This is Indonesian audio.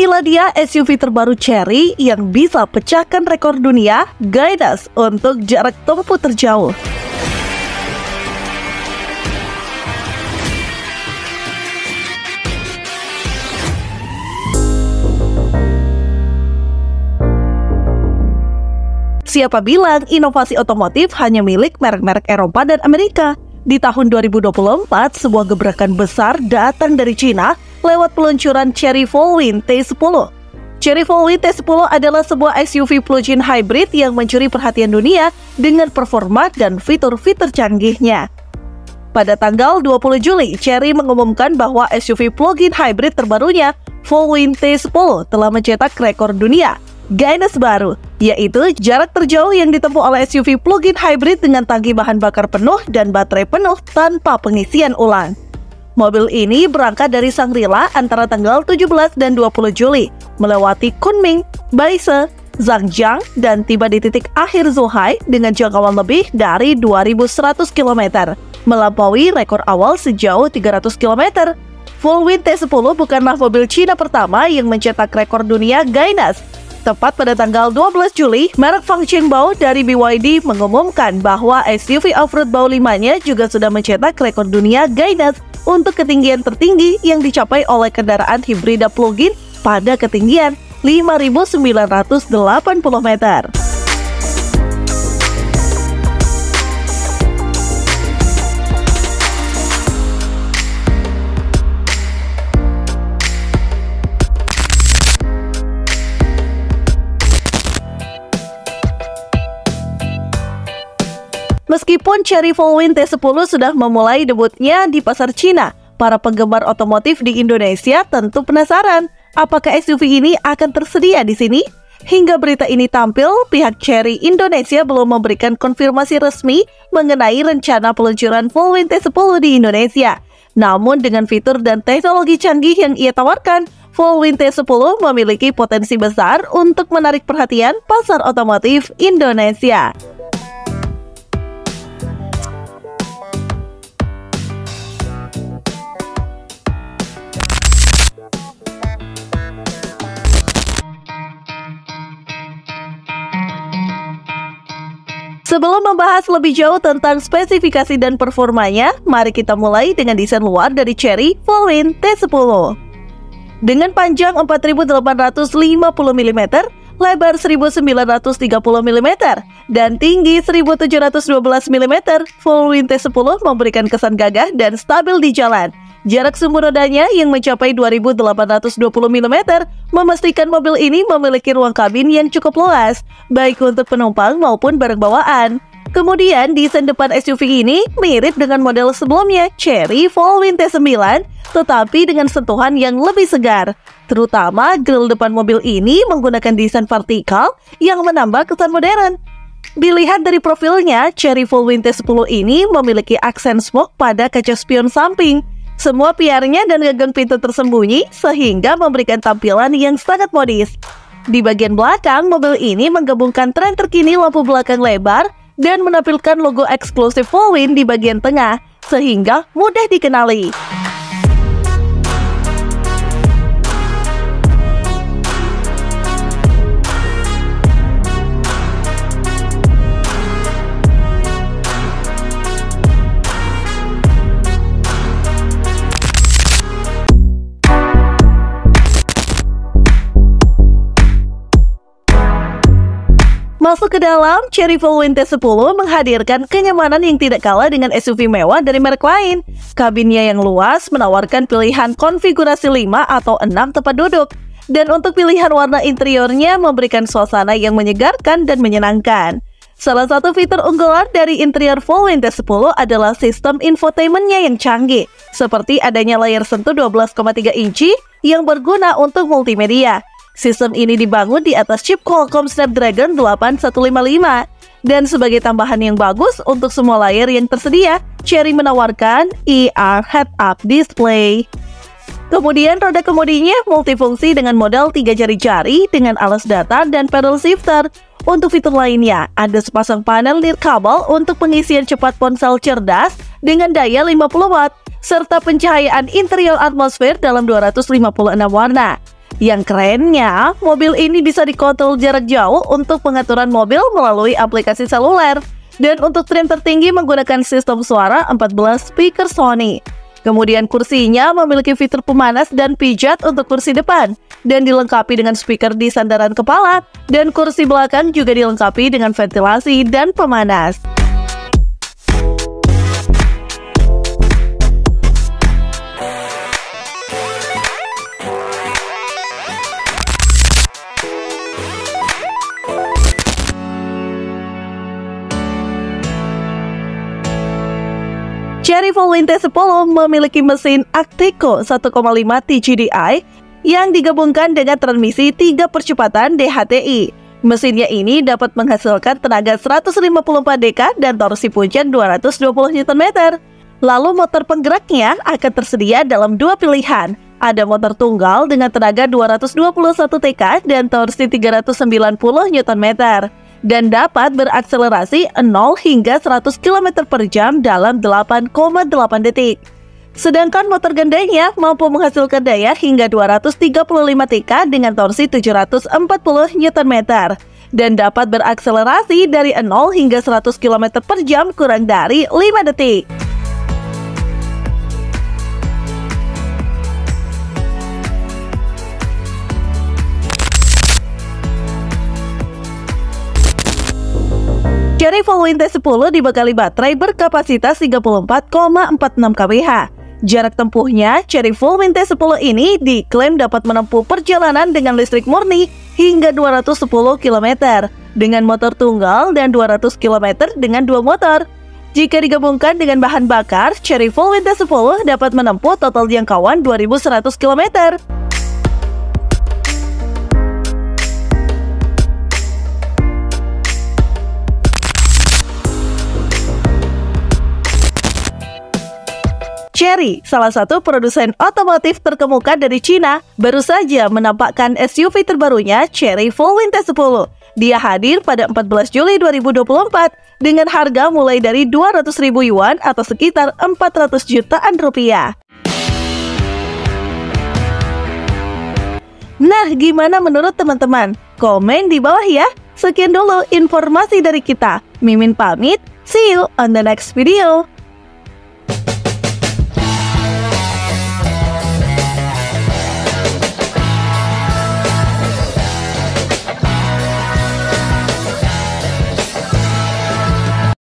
Inilah dia SUV terbaru Chery yang bisa pecahkan rekor dunia Guinness untuk jarak tempuh terjauh. Siapa bilang inovasi otomotif hanya milik merek-merek Eropa dan Amerika? Di tahun 2024, sebuah gebrakan besar datang dari Cina lewat peluncuran Chery Following T10. Chery Following T10 adalah sebuah SUV plug-in hybrid yang mencuri perhatian dunia dengan performa dan fitur-fitur canggihnya. Pada tanggal 20 Juli, Chery mengumumkan bahwa SUV plug-in hybrid terbarunya, Following T10, telah mencetak rekor dunia Guinness baru, yaitu jarak terjauh yang ditempuh oleh SUV plug-in hybrid dengan tangki bahan bakar penuh dan baterai penuh tanpa pengisian ulang. Mobil ini berangkat dari Shangri-La antara tanggal 17 dan 20 Juli, melewati Kunming, Baise, Zhangjiang, dan tiba di titik akhir Zhuhai dengan jangkauan lebih dari 2.100 km, melampaui rekor awal sejauh 300 km. Following T10 bukanlah mobil Cina pertama yang mencetak rekor dunia Guinness. Tepat pada tanggal 12 Juli, merek Fangchengbao dari BYD mengumumkan bahwa SUV off-road Bao 5-nya juga sudah mencetak rekor dunia Guinness untuk ketinggian tertinggi yang dicapai oleh kendaraan hibrida plug-in pada ketinggian 5.980 meter. Meskipun Chery Following T10 sudah memulai debutnya di pasar Cina, para penggemar otomotif di Indonesia tentu penasaran apakah SUV ini akan tersedia di sini. Hingga berita ini tampil, pihak Chery Indonesia belum memberikan konfirmasi resmi mengenai rencana peluncuran Following T10 di Indonesia. Namun dengan fitur dan teknologi canggih yang ia tawarkan, Following T10 memiliki potensi besar untuk menarik perhatian pasar otomotif Indonesia. Sebelum membahas lebih jauh tentang spesifikasi dan performanya, mari kita mulai dengan desain luar dari Chery Following T10. Dengan panjang 4.850 mm, lebar 1.930 mm, dan tinggi 1.712 mm, Following T10 memberikan kesan gagah dan stabil di jalan. Jarak sumbu rodanya yang mencapai 2.820 mm memastikan mobil ini memiliki ruang kabin yang cukup luas, baik untuk penumpang maupun barang bawaan. Kemudian, desain depan SUV ini mirip dengan model sebelumnya, Chery Following T9, tetapi dengan sentuhan yang lebih segar. Terutama, grill depan mobil ini menggunakan desain vertikal yang menambah kesan modern. Dilihat dari profilnya, Chery Following T10 ini memiliki aksen spoke pada kaca spion samping. Semua piarnya dan gagang pintu tersembunyi sehingga memberikan tampilan yang sangat modis. Di bagian belakang, mobil ini menggabungkan tren terkini lampu belakang lebar dan menampilkan logo eksklusif Following di bagian tengah, sehingga mudah dikenali. Masuk ke dalam, Chery Following T10 menghadirkan kenyamanan yang tidak kalah dengan SUV mewah dari merek lain. Kabinnya yang luas menawarkan pilihan konfigurasi 5 atau 6 tempat duduk. Dan untuk pilihan warna interiornya memberikan suasana yang menyegarkan dan menyenangkan. Salah satu fitur unggulan dari interior Following T10 adalah sistem infotainmentnya yang canggih, seperti adanya layar sentuh 12,3 inci yang berguna untuk multimedia. Sistem ini dibangun di atas chip Qualcomm Snapdragon 8155. Dan sebagai tambahan yang bagus untuk semua layar yang tersedia, Chery menawarkan ER Head-Up Display. Kemudian roda kemudinya multifungsi dengan model 3 jari-jari dengan alas datar dan pedal shifter. Untuk fitur lainnya, ada sepasang panel nirkabel untuk pengisian cepat ponsel cerdas dengan daya 50 watt, serta pencahayaan interior atmosfer dalam 256 warna. Yang kerennya, mobil ini bisa dikontrol jarak jauh untuk pengaturan mobil melalui aplikasi seluler. Dan untuk trim tertinggi menggunakan sistem suara 14 speaker Sony. Kemudian kursinya memiliki fitur pemanas dan pijat untuk kursi depan. Dan dilengkapi dengan speaker di sandaran kepala. Dan kursi belakang juga dilengkapi dengan ventilasi dan pemanas. Chery Volvin T10 memiliki mesin Actico 1,5 TGDI yang digabungkan dengan transmisi 3 percepatan DHTI. Mesinnya ini dapat menghasilkan tenaga 154 dk dan torsi puncak 220 Nm. Lalu motor penggeraknya akan tersedia dalam 2 pilihan. Ada motor tunggal dengan tenaga 221 TK dan torsi 390 Nm. Dan dapat berakselerasi 0 hingga 100 km per jam dalam 8,8 detik. Sedangkan motor gandanya mampu menghasilkan daya hingga 235 TK dengan torsi 740 Nm dan dapat berakselerasi dari 0 hingga 100 km per jam kurang dari 5 detik. Chery Volvin T10 dibekali baterai berkapasitas 34,46 kWh. Jarak tempuhnya, Chery Volvin T10 ini diklaim dapat menempuh perjalanan dengan listrik murni hingga 210 km dengan motor tunggal dan 200 km dengan 2 motor. Jika digabungkan dengan bahan bakar, Chery Volvin T10 dapat menempuh total jangkauan 2100 km. Chery, salah satu produsen otomotif terkemuka dari Cina, baru saja menampakkan SUV terbarunya Chery Volvin T10. Dia hadir pada 14 Juli 2024 dengan harga mulai dari 200.000 yuan atau sekitar 400 jutaan rupiah. Nah, gimana menurut teman-teman? Komen di bawah ya. Sekian dulu informasi dari kita. Mimin pamit, see you on the next video.